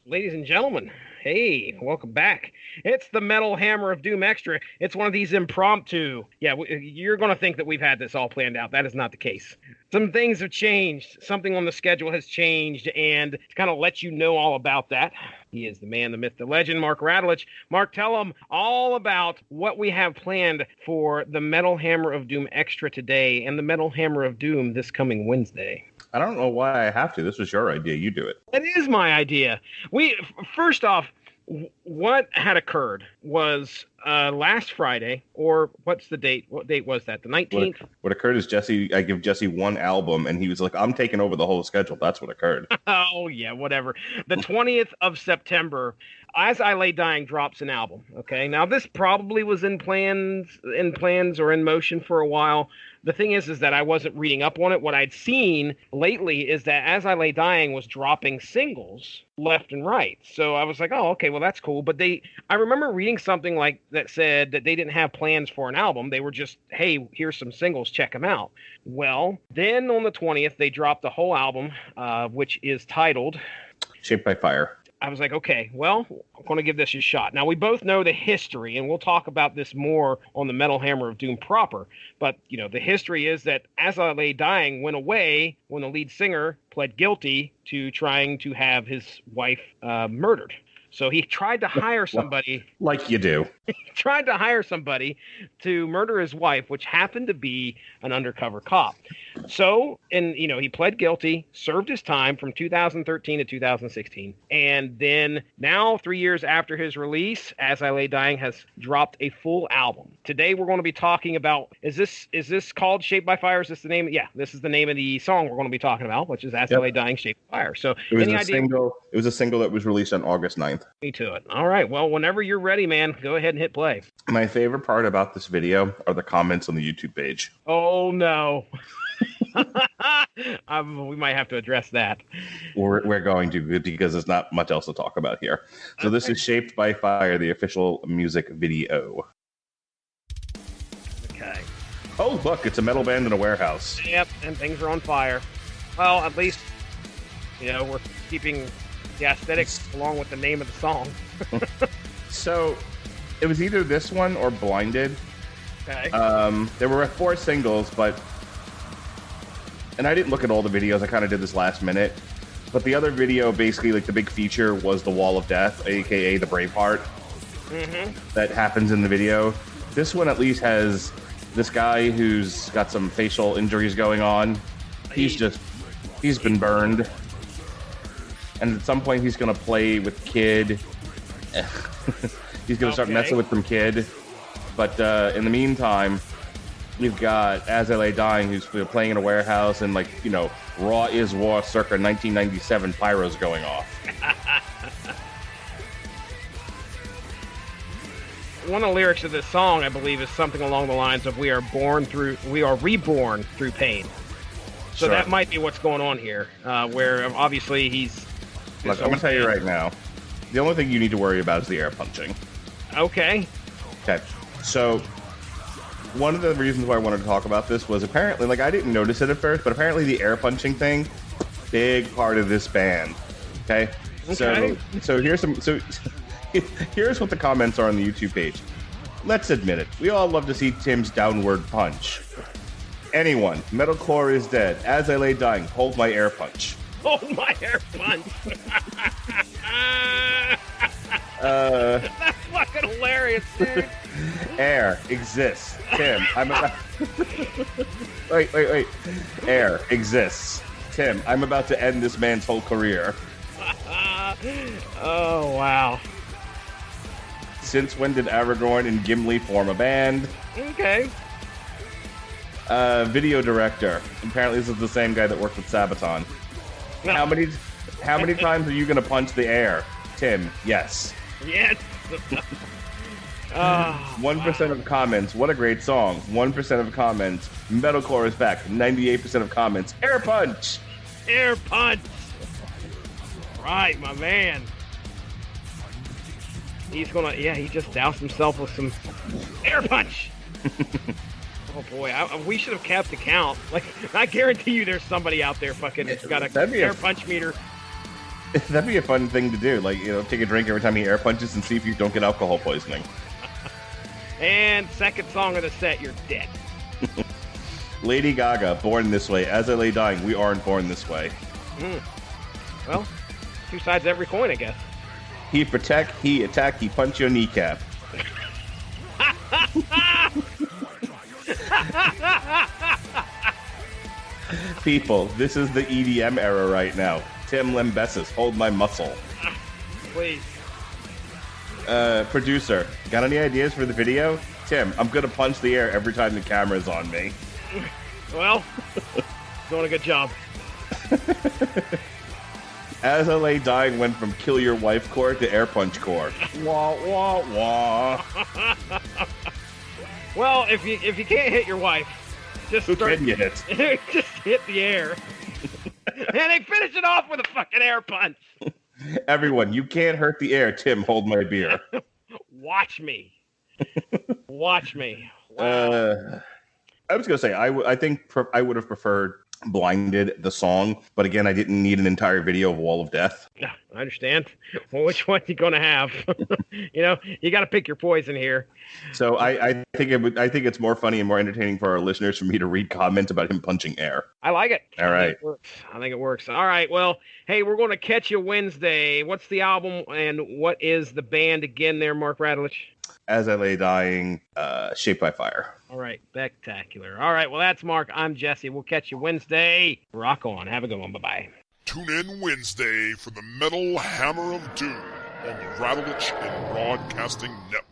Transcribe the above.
Ladies and gentlemen, hey, welcome back. It's the Metal Hammer of Doom Extra. It's one of these impromptu. Yeah, you're going to think that we've had this all planned out. That is not the case. Some things have changed. Something on the schedule has changed, and to kind of let you know all about that, he is the man, the myth, the legend, Mark Radulich. Mark, tell him all about what we have planned for the Metal Hammer of Doom Extra today and the Metal Hammer of Doom this coming Wednesday. I don't know why I have to. This was your idea. You do it. It is my idea. First off, what had occurred was last Friday, or what's the date? What date was that? The 19th? What occurred is I give Jesse one album, and he was like, I'm taking over the whole schedule. That's what occurred. Oh, yeah, whatever. The 20th of September, As I Lay Dying drops an album. Okay, now this probably was in plans or in motion for a while. The thing is that I wasn't reading up on it. What I'd seen lately is that As I Lay Dying was dropping singles left and right. So I was like, oh, okay, well, that's cool. But I remember reading something like that said that they didn't have plans for an album. They were just, hey, here's some singles, check them out. Well, then on the 20th, they dropped the whole album, which is titled Shaped by Fire. I was like, okay, well, I'm going to give this a shot. Now, we both know the history, and we'll talk about this more on the Metal Hammer of Doom proper. But, the history is that As I Lay Dying went away when the lead singer pled guilty to trying to have his wife murdered. So he tried to hire somebody. Like you do. He tried to hire somebody to murder his wife, which happened to be an undercover cop. So, he pled guilty, served his time from 2013 to 2016. And then now, 3 years after his release, As I Lay Dying has dropped a full album. Today, we're going to be talking about, is this called Shaped by Fire? Is this the name? Yeah, this is the name of the song we're going to be talking about, which is As I Lay Dying, Shaped by Fire. So, it was a single that was released on August 9th. Me to it. All right. Well, whenever you're ready, man, go ahead and hit play. My favorite part about this video are the comments on the YouTube page. Oh, no. We might have to address that. We're going to, because there's not much else to talk about here. So this is Shaped by Fire, the official music video. Okay. Oh, look, it's a metal band in a warehouse. Yep, and things are on fire. Well, at least, we're keeping the aesthetics along with the name of the song. So it was either this one or Blinded. Okay. There were 4 singles, and I didn't look at all the videos. I kind of did this last minute. But the other video, basically, like the big feature, was the Wall of Death, a.k.a. the Braveheart. Mm-hmm. That happens in the video. This one at least has this guy who's got some facial injuries going on. He's been burned. And at some point, he's going to play with Kid. He's going to start messing with some Kid. But in the meantime, we've got As I Lay Dying, who's playing in a warehouse, and Raw is War circa 1997 pyros going off. One of the lyrics of this song, I believe, is something along the lines of "We are reborn through pain." So That might be what's going on here, where obviously he's. Look, I'm going to tell you right now, the only thing you need to worry about is the air punching. Okay. So, one of the reasons why I wanted to talk about this was apparently, I didn't notice it at first, but apparently the air punching thing, big part of this band. Okay. So here's here's what the comments are on the YouTube page. Let's admit it. We all love to see Tim's downward punch. Anyone, metalcore is dead. As I Lay Dying, hold my air punch. Hold my air punch. That's fucking hilarious, dude. Air exists. Tim, I'm about... Wait. Air exists. Tim, I'm about to end this man's whole career. Oh, wow. Since when did Aragorn and Gimli form a band? Okay. Video director. Apparently this is the same guy that worked with Sabaton. No. How many times are you going to punch the air? Tim, yes. Yes. 1% of comments, what a great song. 1% of comments, metalcore is back. 98% of comments, air punch. Air punch. Right, my man. He just doused himself with some air punch. Oh boy, we should have kept the count. I guarantee you there's somebody out there fucking got a air punch meter. That'd be a fun thing to do. Like, take a drink every time he air punches and see if you don't get alcohol poisoning. And second song of the set, you're dead. Lady Gaga, Born This Way. As I lay dying, we aren't born this way. Well, two sides of every coin, I guess. He protect, he attack, he punch your kneecap. People, this is the EDM era right now. Tim Lembesis, hold my muscle. Please. Producer, got any ideas for the video? Tim, I'm gonna punch the air every time the camera's on me. Well, doing a good job. As I Lay Dying went from kill your wife core to air punch core. Wah, wah, wah. Well, if you can't hit your wife, just Who can you hit? Just hit the air. And they finish it off with a fucking air punch. Everyone, you can't hurt the air. Tim, hold my beer. Watch me. Watch me. Wow. I was going to say, I think I would have preferred Blinded, the song, but again, I didn't need an entire video of Wall of Death. Yeah, I understand. Well, which one you going to have? You got to pick your poison here. So I think it's more funny and more entertaining for our listeners for me to read comments about him punching air. I like it. All right. I think it works. All right. Well, hey, we're going to catch you Wednesday. What's the album and what is the band again there, Mark Radulich? As I Lay Dying, Shaped by Fire. All right. Spectacular. All right. Well, that's Mark. I'm Jesse. We'll catch you Wednesday. Rock on. Have a good one. Bye-bye. Tune in Wednesday for the Metal Hammer of Doom on the Radulich and Broadcasting Network.